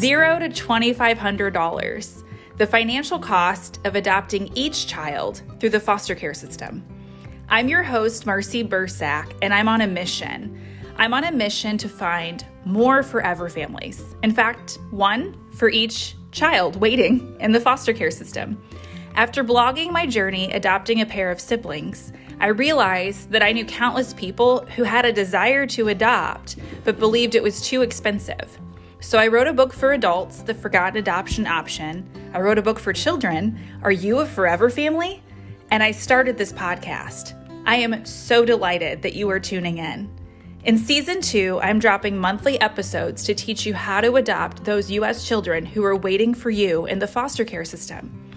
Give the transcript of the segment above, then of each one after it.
$0 to $2,500, the financial cost of adopting each child through the foster care system. I'm your host, Marcy Bursack, and I'm on a mission. I'm on a mission to find more forever families. In fact, one for each child waiting in the foster care system. After blogging my journey adopting a pair of siblings, I realized that I knew countless people who had a desire to adopt, but believed it was too expensive. So I wrote a book for adults, The Forgotten Adoption Option. I wrote a book for children, Are You a Forever Family? And I started this podcast. I am so delighted that you are tuning in. In season 2, I'm dropping monthly episodes to teach you how to adopt those U.S. children who are waiting for you in the foster care system.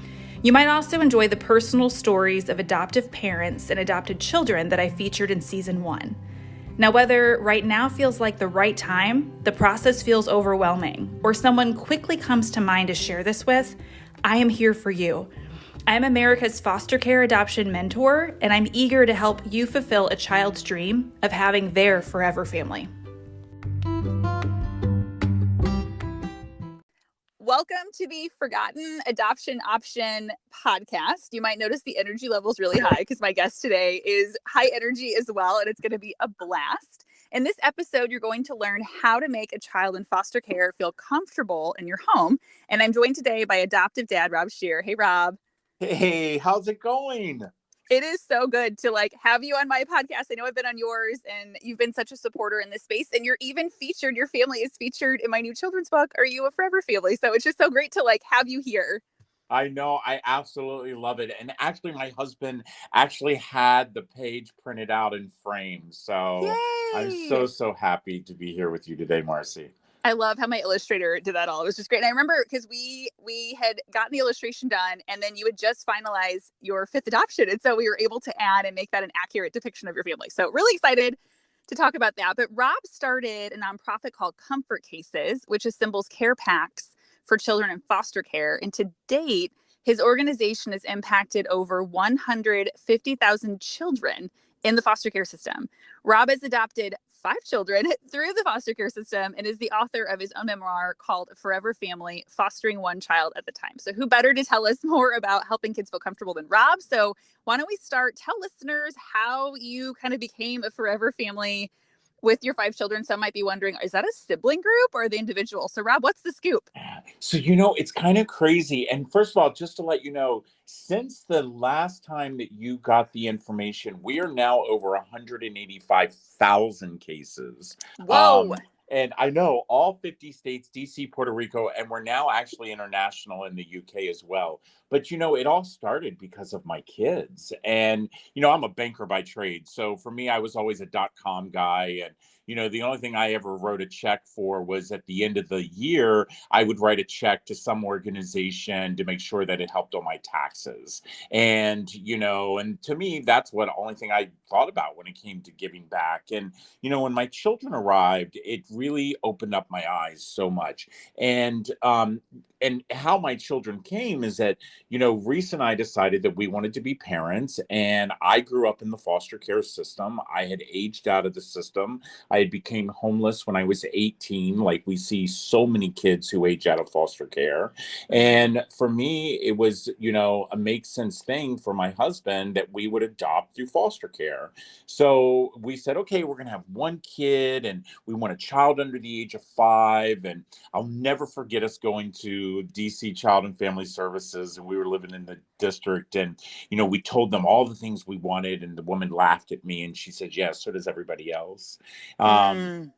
You might also enjoy the personal stories of adoptive parents and adopted children that I featured in season 1. Now, whether right now feels like the right time, the process feels overwhelming, or someone quickly comes to mind to share this with, I am here for you. I am America's foster care adoption mentor, and I'm eager to help you fulfill a child's dream of having their forever family. Welcome to the Forgotten Adoption Option podcast. You might notice the energy level is really high because my guest today is high energy as well, and it's going to be a blast. In this episode, you're going to learn how to make a child in foster care feel comfortable in your home. And I'm joined today by adoptive dad, Rob Shear. Hey, Rob. Hey, how's it going? It is so good to have you on my podcast. I know I've been on yours and you've been such a supporter in this space, and you're even featured. Your family is featured in my new children's book, Are You a Forever Family? So it's just so great to have you here. I know. I absolutely love it. And actually, my husband actually had the page printed out in frames. So Yay! I'm so happy to be here with you today, Marcy. I love how my illustrator did that all. It was just great. And I remember because we had gotten the illustration done, and then you had just finalized your 5th adoption. And so we were able to add and make that an accurate depiction of your family. So really excited to talk about that. But Rob started a nonprofit called Comfort Cases, which assembles care packs for children in foster care. And to date, his organization has impacted over 150,000 children in the foster care system. Rob has adopted 5 children through the foster care system and is the author of his own memoir called Forever Family, Fostering One Child at a Time. So who better to tell us more about helping kids feel comfortable than Rob? So why don't we start? Tell listeners how you kind of became a forever family with your 5 children. Some might be wondering, is that a sibling group or the individual? So Rob, what's the scoop? So, it's kind of crazy. And first of all, just to let you know, since the last time that you got the information, we are now over 185,000 cases. Whoa. And I know all 50 states, DC, Puerto Rico, and we're now actually international in the UK as well. But, it all started because of my kids. And, I'm a banker by trade. So for me, I was always a .com guy. And, the only thing I ever wrote a check for was at the end of the year, I would write a check to some organization to make sure that it helped on my taxes. And, and to me, that's what the only thing I thought about when it came to giving back. And, when my children arrived, it really opened up my eyes so much. And how my children came is that, Reese and I decided that we wanted to be parents, and I grew up in the foster care system. I had aged out of the system. I had became homeless when I was 18, like we see so many kids who age out of foster care. And for me, it was, a make sense thing for my husband that we would adopt through foster care. So we said, okay, we're going to have one kid, and we want a child under the age of 5. And I'll never forget us going to DC Child and Family Services, and we were living in the district, and we told them all the things we wanted, and the woman laughed at me and she said, yes, so does everybody else. And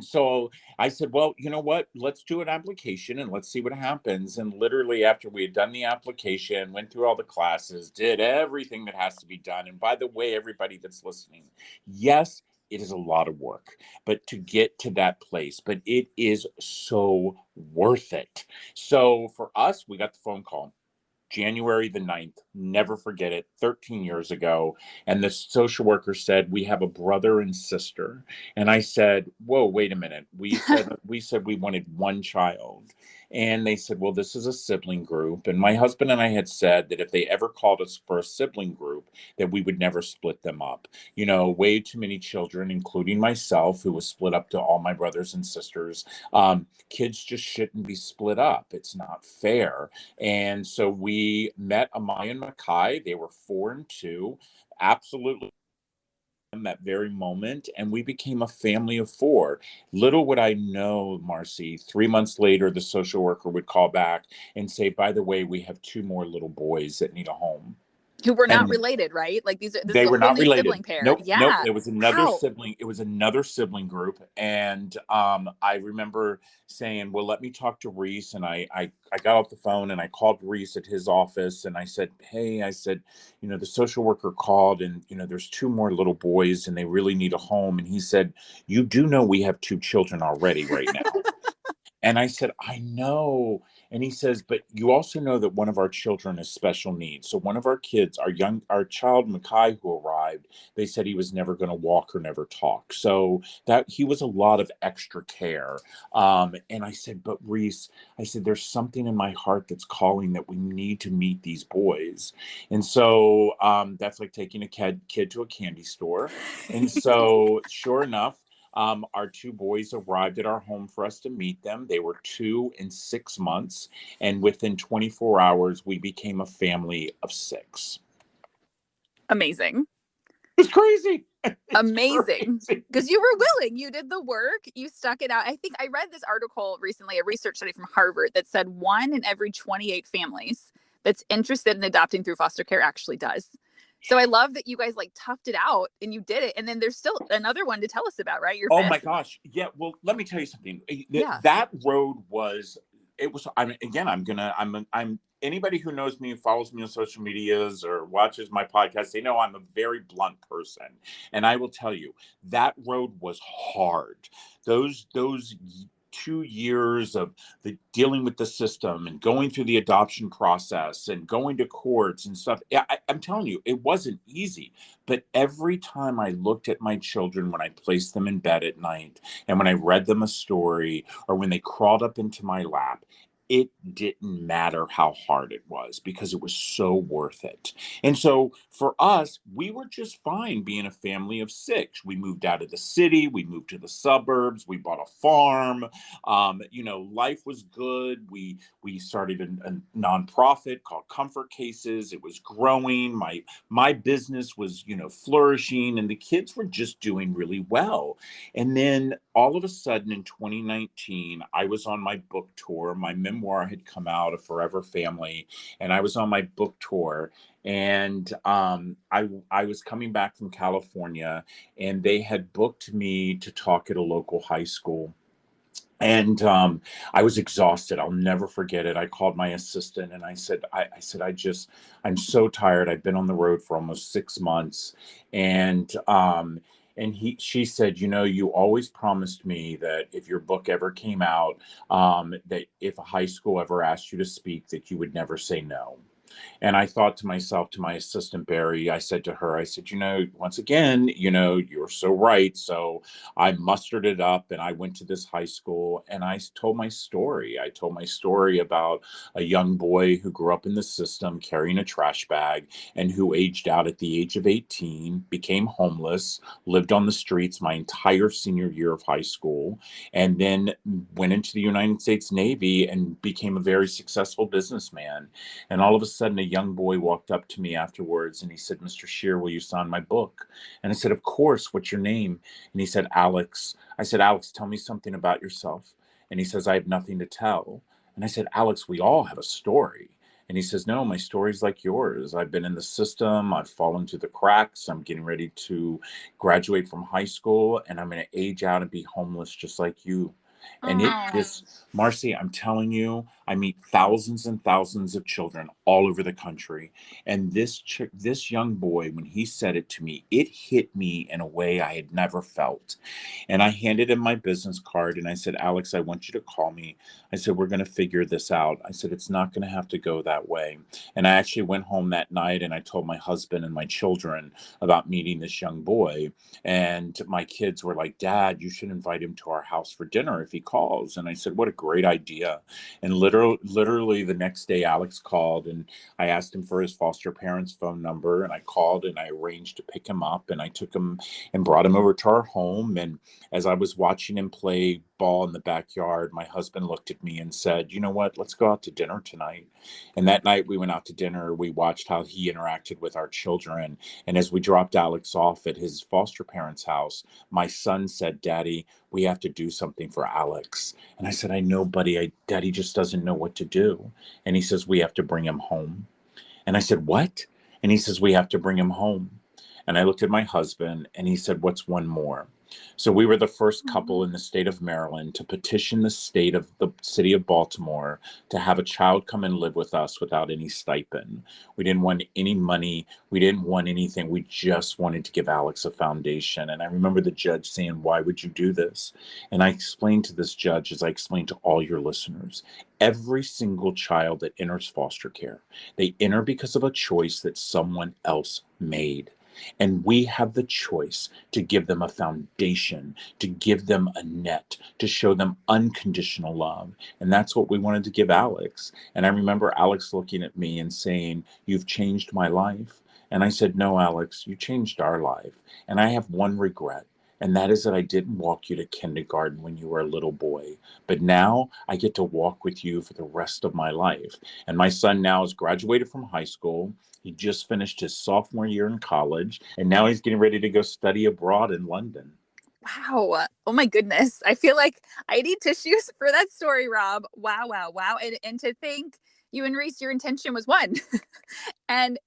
so I said, well, you know what, let's do an application and let's see what happens. And literally after we had done the application, went through all the classes, did everything that has to be done. And by the way, everybody that's listening, yes, it is a lot of work, but to get to that place, but it is so worth it. So for us, we got the phone call January the 9th, never forget it, 13 years ago. And the social worker said, we have a brother and sister. And I said, whoa, wait a minute. We said we wanted one child. And they said, well, this is a sibling group. And my husband and I had said that if they ever called us for a sibling group, that we would never split them up. Way too many children, including myself, who was split up to all my brothers and sisters. Kids just shouldn't be split up. It's not fair. And so we met Amaya and Makai. They were 4 and 2. Absolutely that very moment, and we became a family of 4. Little would I know, Marcy, 3 months later the social worker would call back and say, by the way, we have 2 more little boys that need a home. Who were not And related, right? Like this is they a were whole not new related. sibling pair. Nope, nope. Yeah. It was another Wow. sibling. It was another sibling group, and I remember saying, "Well, let me talk to Reese." And I got off the phone and I called Reese at his office, and I said, "Hey," I said, the social worker called, and there's 2 more little boys, and they really need a home." And he said, "You do know we have 2 children already right now." And I said, I know. And he says, but you also know that one of our children has special needs. So one of our kids, our child Makai, who arrived, they said he was never going to walk or never talk. So that he was a lot of extra care. And I said, but Reese, I said, there's something in my heart that's calling that we need to meet these boys. And so that's like taking a kid to a candy store. And so sure enough, our 2 boys arrived at our home for us to meet them. They were 2 and 6 months. And within 24 hours, we became a family of 6. Amazing. It's crazy. Amazing. Because you were willing. You did the work. You stuck it out. I think I read this article recently, a research study from Harvard that said 1 in every 28 families that's interested in adopting through foster care actually does. So I love that you guys like toughed it out and you did it. And then there's still another one to tell us about, right? Your Oh fifth. my gosh. Yeah. Well, let me tell you something. Yeah. That road was, I'm anybody who knows me, follows me on social medias or watches my podcast, they know I'm a very blunt person. And I will tell you that road was hard. Those 2 years of the dealing with the system and going through the adoption process and going to courts and stuff. I'm telling you, it wasn't easy. But every time I looked at my children, when I placed them in bed at night and when I read them a story or when they crawled up into my lap, it didn't matter how hard it was because it was so worth it. And so for us, we were just fine being a family of 6. We moved out of the city, we moved to the suburbs, we bought a farm. Life was good. We started a nonprofit called Comfort Cases. It was growing. My business was, flourishing, and the kids were just doing really well. And then all of a sudden in 2019, I was on my book tour. My memoir had come out, A Forever Family, and I was on my book tour. And I was coming back from California, and they had booked me to talk at a local high school. And I was exhausted. I'll never forget it. I called my assistant and I said, I'm so tired. I've been on the road for almost 6 months. And she said, you always promised me that if your book ever came out, that if a high school ever asked you to speak, that you would never say no. And I thought to myself, to my assistant, Barry, I said to her, I said, once again, you're so right. So I mustered it up and I went to this high school and I told my story. I told my story about a young boy who grew up in the system carrying a trash bag and who aged out at the age of 18, became homeless, lived on the streets my entire senior year of high school, and then went into the United States Navy and became a very successful businessman. And all of a sudden, a young boy walked up to me afterwards and he said, Mr. Shear, will you sign my book? And I said, of course. What's your name? And he said, Alex. I said, Alex, tell me something about yourself. And he says, I have nothing to tell. And I said, Alex, we all have a story. And he says, no, my story's like yours. I've been in the system. I've fallen through the cracks. I'm getting ready to graduate from high school and I'm going to age out and be homeless just like you. And Marcy, I'm telling you, I meet thousands and thousands of children all over the country. And this young boy, when he said it to me, it hit me in a way I had never felt. And I handed him my business card and I said, Alex, I want you to call me. I said, we're going to figure this out. I said, it's not going to have to go that way. And I actually went home that night and I told my husband and my children about meeting this young boy. And my kids were like, Dad, you should invite him to our house for dinner if he calls. And I said, what a great idea. And literally the next day, Alex called, and I asked him for his foster parents' phone number, and I called and I arranged to pick him up, and I took him and brought him over to our home. And as I was watching him play ball in the backyard, my husband looked at me and said, you know what, let's go out to dinner tonight. And that night we went out to dinner. We watched how he interacted with our children. And as we dropped Alex off at his foster parents' house, my son said, Daddy, we have to do something for Alex. And I said, I know, buddy. Daddy just doesn't know what to do. And he says, we have to bring him home. And I said, what? And he says, we have to bring him home. And I looked at my husband and he said, what's one more? So we were the first couple in the state of Maryland to petition the city of Baltimore to have a child come and live with us without any stipend. We didn't want any money. We didn't want anything. We just wanted to give Alex a foundation. And I remember the judge saying, why would you do this? And I explained to this judge, as I explained to all your listeners, every single child that enters foster care, they enter because of a choice that someone else made. And we have the choice to give them a foundation, to give them a net, to show them unconditional love. And that's what we wanted to give Alex. And I remember Alex looking at me and saying, you've changed my life. And I said, no, Alex, you changed our life. And I have one regret. And that is that I didn't walk you to kindergarten when you were a little boy. But now I get to walk with you for the rest of my life. And my son now has graduated from high school. He just finished his sophomore year in college. And now he's getting ready to go study abroad in London. Wow. Oh my goodness. I feel like I need tissues for that story, Rob. Wow, wow, wow. And to think you and Reese, your intention was one. and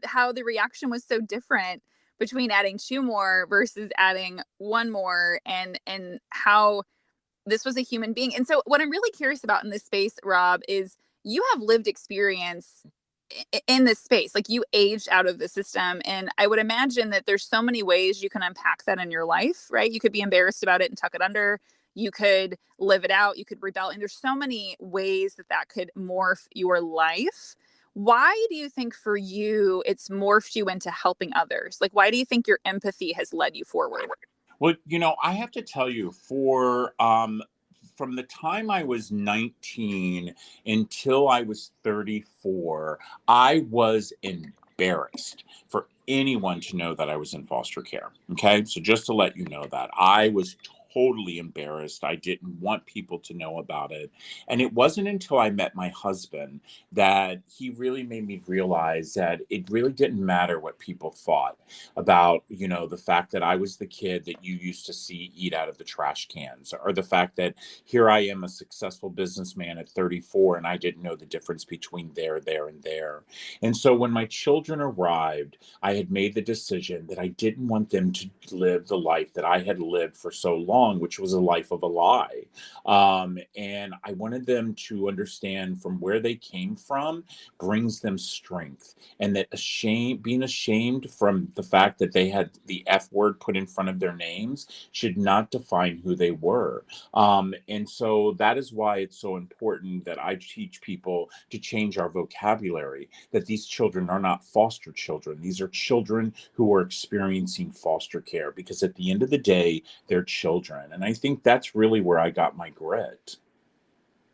how the reaction was so different between adding two more versus adding one more, and how this was a human being. And so what I'm really curious about in this space, Rob, is you have lived experience in this space. Like, you aged out of the system, and I would imagine that there's so many ways you can unpack that in your life, right? You could be embarrassed about it and tuck it under. You could live it out. You could rebel. And there's so many ways that could morph your life. Why do you think for you it's morphed you into helping others? Like, why do you think your empathy has led you forward? Well, I have to tell you, from the time I was 19 until I was 34, I was embarrassed for anyone to know that I was in foster care. Okay. So just to let you know that I was totally embarrassed. I didn't want people to know about it. And it wasn't until I met my husband that he really made me realize that it really didn't matter what people thought about, the fact that I was the kid that you used to see eat out of the trash cans, or the fact that here I am, a successful businessman at 34, and I didn't know the difference between there, and there. And so when my children arrived, I had made the decision that I didn't want them to live the life that I had lived for so long, which was a life of a lie. And I wanted them to understand from where they came from brings them strength, and that being ashamed from the fact that they had the F word put in front of their names should not define who they were. And so that is why it's so important that I teach people to change our vocabulary, that these children are not foster children. These are children who are experiencing foster care, because at the end of the day, they're children. And I think that's really where I got my grit.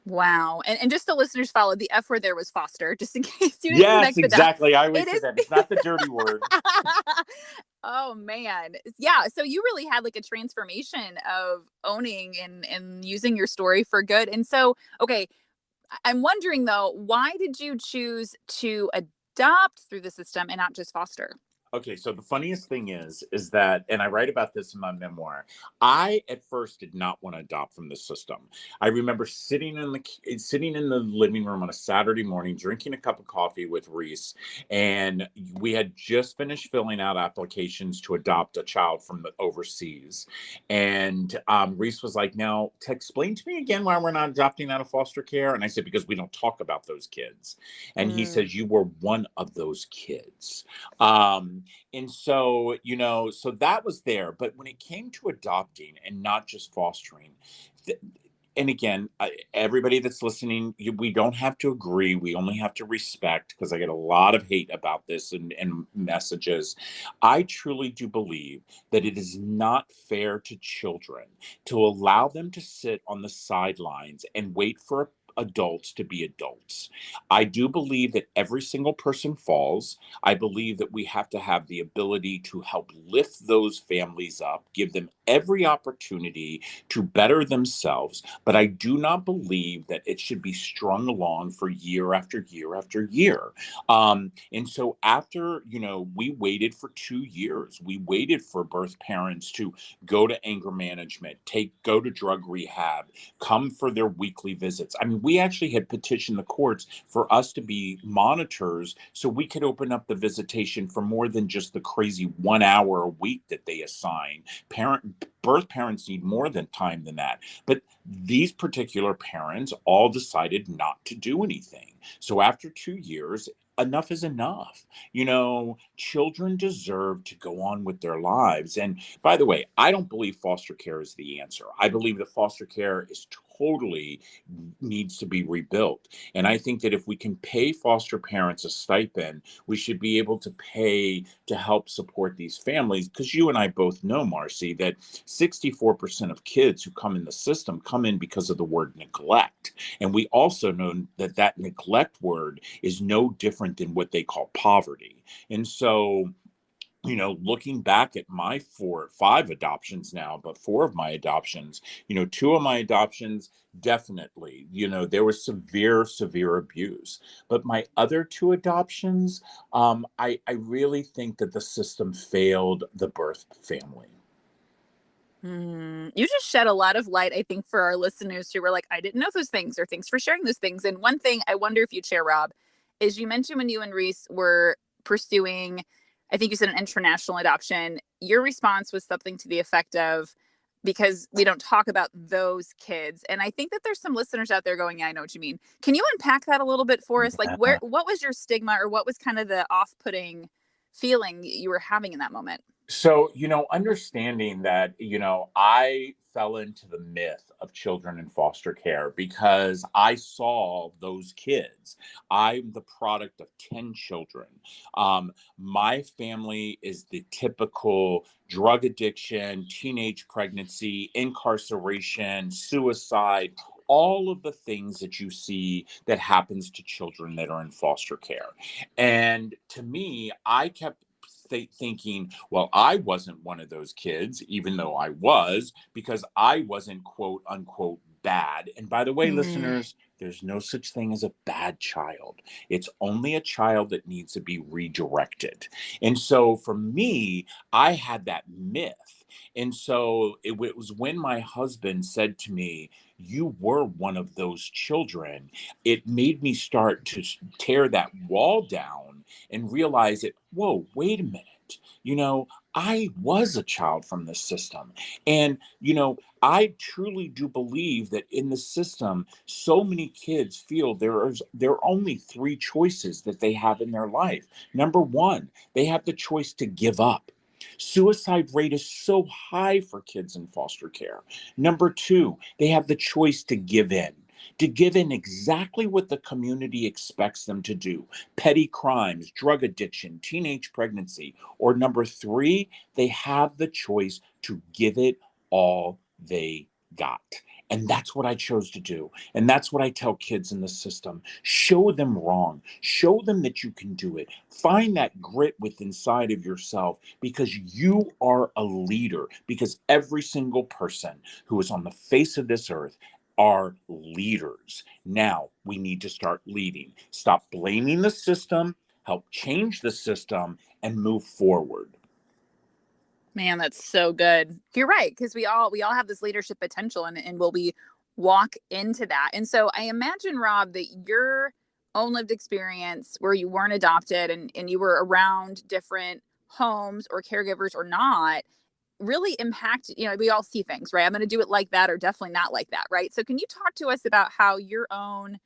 Wow. And just so listeners follow, the F word there was foster, just in case you didn't Yes, connect the dots. exactly. I always say that. It's not the dirty word. Oh man. Yeah. So you really had like a transformation of owning and using your story for good. And so, okay, I'm wondering though, why did you choose to adopt through the system and not just foster? Okay, so the funniest thing is that, and I write about this in my memoir, I at first did not want to adopt from the system. I remember sitting in the living room on a Saturday morning, drinking a cup of coffee with Reese, and we had just finished filling out applications to adopt a child from the overseas. And Reese was like, "Now, to explain to me again why we're not adopting out of foster care." And I said, "Because we don't talk about those kids." And he says, "You were one of those kids." And so, so that was there. But when it came to adopting and not just fostering, and again, everybody that's listening, we don't have to agree. We only have to respect, because I get a lot of hate about this and messages. I truly do believe that it is not fair to children to allow them to sit on the sidelines and wait for adults to be adults. I do believe that every single person falls. I believe that we have to have the ability to help lift those families up, give them every opportunity to better themselves. But I do not believe that it should be strung along for year after year after year. And so after, we waited for 2 years, we waited for birth parents to go to anger management, go to drug rehab, come for their weekly visits. I mean, we actually had petitioned the courts for us to be monitors so we could open up the visitation for more than just the crazy 1 hour a week that they assign. Birth parents need more than time than that. But these particular parents all decided not to do anything. So after 2 years, enough is enough. Children deserve to go on with their lives. And by the way, I don't believe foster care is the answer. I believe that foster care is totally needs to be rebuilt. And I think that if we can pay foster parents a stipend, we should be able to pay to help support these families. Because you and I both know, Marcy, that 64% of kids who come in the system come in because of the word neglect. And we also know that that neglect word is no different than what they call poverty. And so, looking back at my 5 adoptions now, but 4 of my adoptions, 2 of my adoptions, definitely, there was severe abuse. But my other 2 adoptions, I really think that the system failed the birth family. You just shed a lot of light, I think, for our listeners who were like, I didn't know those things, or thanks for sharing those things. And one thing I wonder if you'd share, Rob, is you mentioned when you and Reese were pursuing, I think you said an international adoption, your response was something to the effect of, because we don't talk about those kids. And I think that there's some listeners out there going, yeah, I know what you mean. Can you unpack that a little bit for us? Like, what was your stigma, or what was kind of the off-putting feeling you were having in that moment? So, understanding that, I fell into the myth of children in foster care because I saw those kids. I'm the product of 10 children. My family is the typical drug addiction, teenage pregnancy, incarceration, suicide, all of the things that you see that happens to children that are in foster care. And to me, I kept thinking, well, I wasn't one of those kids, even though I was, because I wasn't quote unquote bad. And by the way, listeners, there's no such thing as a bad child. It's only a child that needs to be redirected. And so for me, I had that myth. And so it was when my husband said to me, you were one of those children, it made me start to tear that wall down and realize that, whoa, wait a minute. I was a child from the system. And, I truly do believe that in the system, so many kids feel there are only 3 choices that they have in their life. Number 1, they have the choice to give up. Suicide rate is so high for kids in foster care. Number 2, they have the choice to give in. To give in exactly what the community expects them to do: petty crimes, drug addiction, teenage pregnancy. Or number 3, they have the choice to give it all they got. And that's what I chose to do. And that's what I tell kids in the system. Show them wrong. Show them that you can do it. Find that grit within inside of yourself, because you are a leader. Because every single person who is on the face of this earth are leaders. Now we need to start leading. Stop blaming the system, help change the system, and move forward. Man, that's so good. You're right, because we all have this leadership potential, and will we walk into that? And so I imagine, Rob, that your own lived experience where you weren't adopted and you were around different homes or caregivers or not really impact, we all see things, right? I'm going to do it like that or definitely not like that, right? So can you talk to us about how your own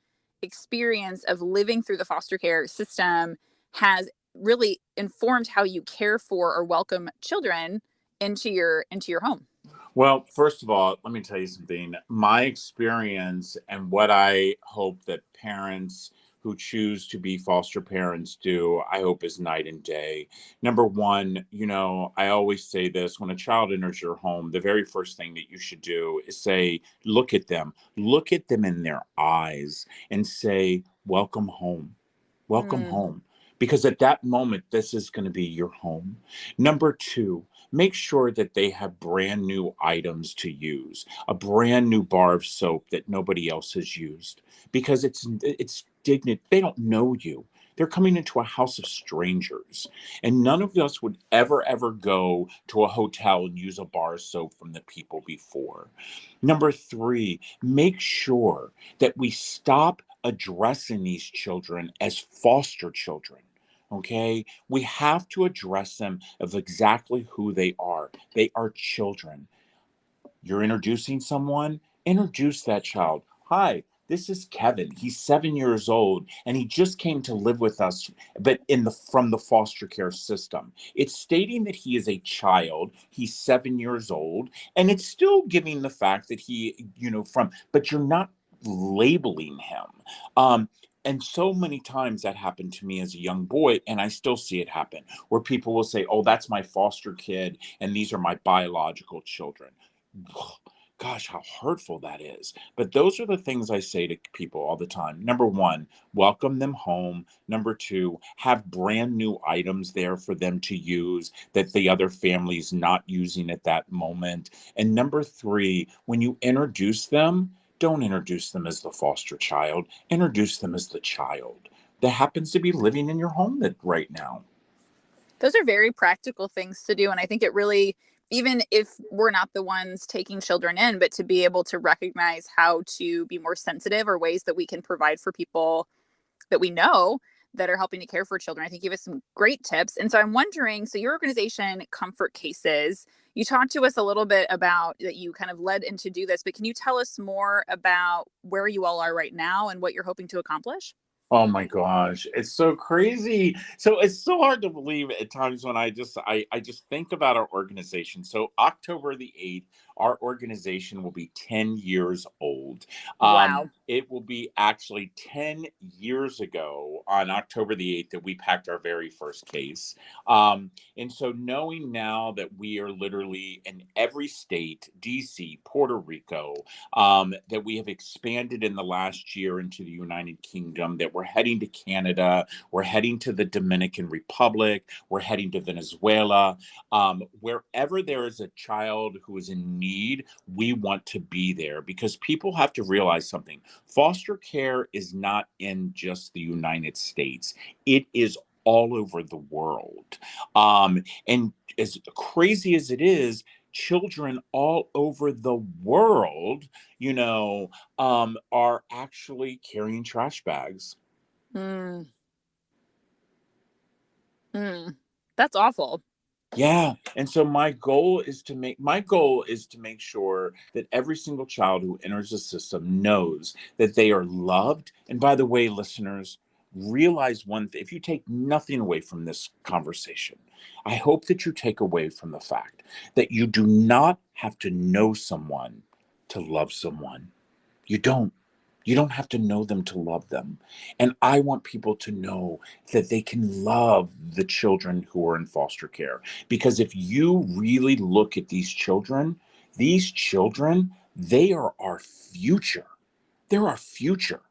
experience of living through the foster care system has really informed how you care for or welcome children into your home? Well, first of all, let me tell you something. My experience and what I hope that parents who choose to be foster parents do, I hope is night and day. Number one, I always say this: when a child enters your home, the very first thing that you should do is say, look at them in their eyes and say, welcome home. Welcome Mm. home. Because at that moment, this is going to be your home. Number two, make sure that they have brand new items to use, a brand new bar of soap that nobody else has used, because it's dignity. They don't know you. They're coming into a house of strangers. And none of us would ever go to a hotel and use a bar of soap from the people before. Number three, make sure that we stop addressing these children as foster children. Okay, we have to address them of exactly who they are. They are children. You're introducing someone, introduce that child. Hi, this is Kevin. He's 7 years old and he just came to live with us, but from the foster care system. It's stating that he is a child, he's 7 years old, and it's still giving the fact that but you're not labeling him. And so many times that happened to me as a young boy, and I still see it happen, where people will say, oh, that's my foster kid, and these are my biological children. Gosh, how hurtful that is. But those are the things I say to people all the time. Number one, welcome them home. Number two, have brand new items there for them to use that the other family's not using at that moment. And number three, when you introduce them, don't introduce them as the foster child, introduce them as the child that happens to be living in your home right now. Those are very practical things to do. And I think it really, even if we're not the ones taking children in, but to be able to recognize how to be more sensitive or ways that we can provide for people that we know that are helping to care for children. I think you have some great tips. And so I'm wondering, so your organization, Comfort Cases, you talked to us a little bit about that you kind of led into do this, but can you tell us more about where you all are right now and what you're hoping to accomplish? Oh my gosh, it's so crazy. So it's so hard to believe at times when I just think about our organization. So October the 8th, our organization will be 10 years old. Wow. It will be actually 10 years ago on October the 8th that we packed our very first case. And so knowing now that we are literally in every state, DC, Puerto Rico, that we have expanded in the last year into the United Kingdom, that we're heading to Canada, we're heading to the Dominican Republic, we're heading to Venezuela. Wherever there is a child who is in need, we want to be there, because people have to realize something. Foster care is not in just the United States, it is all over the world. And as crazy as it is, children all over the world, are actually carrying trash bags. Mm, mm. That's awful. Yeah. And so my goal is to make sure that every single child who enters the system knows that they are loved. And by the way, listeners, realize one thing: if you take nothing away from this conversation, I hope that you take away from the fact that you do not have to know someone to love someone. You don't. You don't have to know them to love them. And I want people to know that they can love the children who are in foster care. Because if you really look at these children, they are our future. They're our future.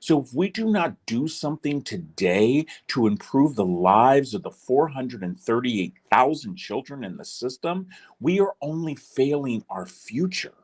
So if we do not do something today to improve the lives of the 438,000 children in the system, we are only failing our future.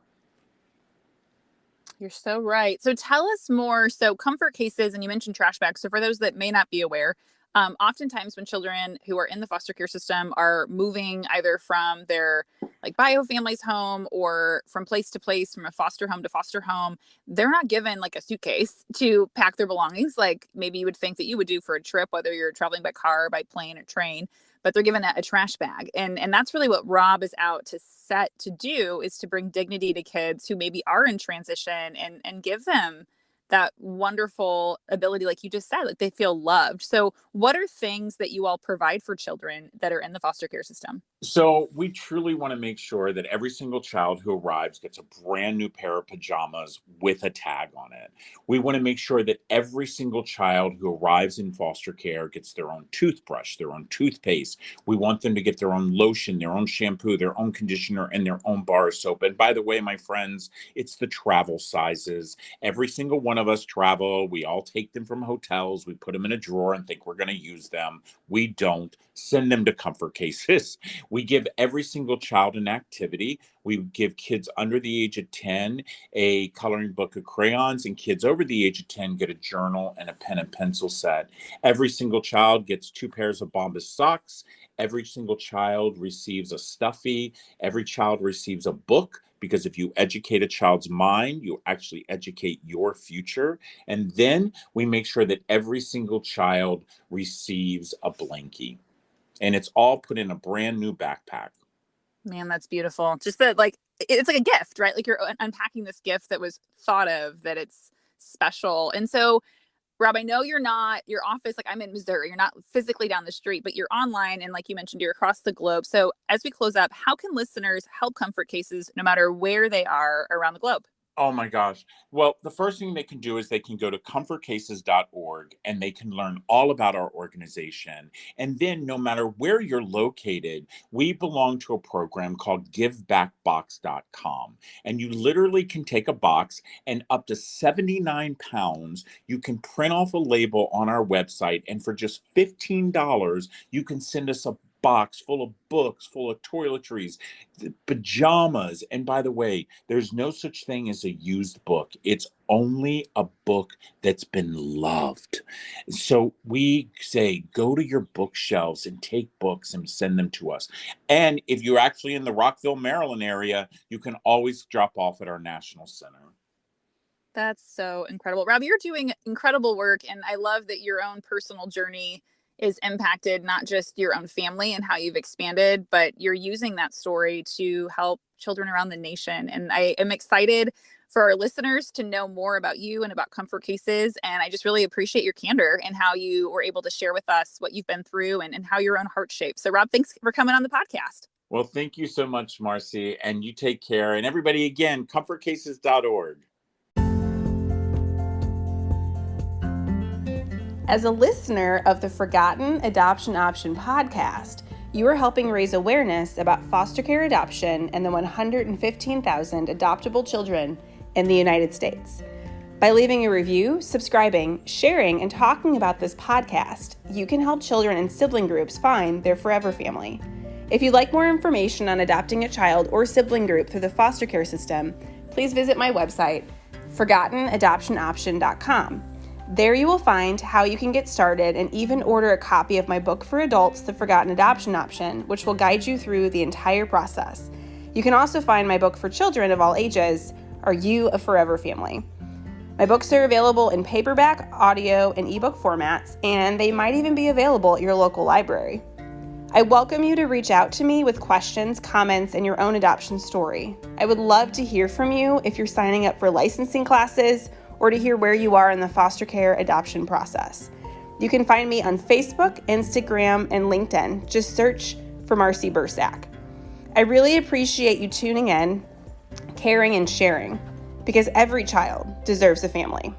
You're so right. So tell us more. So Comfort Cases, and you mentioned trash bags. So for those that may not be aware, oftentimes when children who are in the foster care system are moving either from their like bio family's home or from place to place, from a foster home to foster home, they're not given like a suitcase to pack their belongings, like maybe you would think that you would do for a trip, whether you're traveling by car, by plane, or train. But they're given a trash bag, and that's really what Rob is out to set to do, is to bring dignity to kids who maybe are in transition and give them that wonderful ability, like you just said, like they feel loved. So what are things that you all provide for children that are in the foster care system? So we truly want to make sure that every single child who arrives gets a brand new pair of pajamas with a tag on it. We want to make sure that every single child who arrives in foster care gets their own toothbrush, their own toothpaste. We want them to get their own lotion, their own shampoo, their own conditioner, and their own bar of soap. And by the way, my friends, it's the travel sizes. Every single one of us travel. We all take them from hotels. We put them in a drawer and think we're going to use them. We don't. Send them to comfort cases. We give every single child an activity. We give kids under the age of 10 a coloring book of crayons, and kids over the age of 10 get a journal and a pen and pencil set. Every single child gets 2 pairs of Bombas socks. Every single child receives a stuffy. Every child receives a book, because if you educate a child's mind, you actually educate your future. And then we make sure that every single child receives a blankie. And it's all put in a brand new backpack. Man, that's beautiful. Just that, like, it's like a gift, right? Like you're unpacking this gift that was thought of, that it's special. And so, Rob, I know you're not, your office, like I'm in Missouri, you're not physically down the street, but you're online. And like you mentioned, you're across the globe. So as we close up, how can listeners help Comfort Cases no matter where they are around the globe? Oh my gosh. Well, the first thing they can do is they can go to comfortcases.org and they can learn all about our organization. And then no matter where you're located, we belong to a program called givebackbox.com. And you literally can take a box, and up to 79 pounds, you can print off a label on our website. And for just $15, you can send us a box full of books, full of toiletries, pajamas. And by the way, there's no such thing as a used book. It's only a book that's been loved. So we say, go to your bookshelves and take books and send them to us. And if you're actually in the Rockville, Maryland area, you can always drop off at our National Center. That's so incredible. Rob, you're doing incredible work. And I love that your own personal journey is impacted, not just your own family and how you've expanded, but you're using that story to help children around the nation. And I am excited for our listeners to know more about you and about Comfort Cases. And I just really appreciate your candor and how you were able to share with us what you've been through and how your own heart shaped. So Rob, thanks for coming on the podcast. Well, thank you so much, Marcy. And you take care. And everybody, again, comfortcases.org. As a listener of the Forgotten Adoption Option podcast, you are helping raise awareness about foster care adoption and the 115,000 adoptable children in the United States. By leaving a review, subscribing, sharing, and talking about this podcast, you can help children and sibling groups find their forever family. If you'd like more information on adopting a child or sibling group through the foster care system, please visit my website, forgottenadoptionoption.com. There you will find how you can get started and even order a copy of my book for adults, The Forgotten Adoption Option, which will guide you through the entire process. You can also find my book for children of all ages, Are You a Forever Family? My books are available in paperback, audio, and ebook formats, and they might even be available at your local library. I welcome you to reach out to me with questions, comments, and your own adoption story. I would love to hear from you if you're signing up for licensing classes or to hear where you are in the foster care adoption process. You can find me on Facebook, Instagram, and LinkedIn. Just search for Marcy Bursack. I really appreciate you tuning in, caring, and sharing, because every child deserves a family.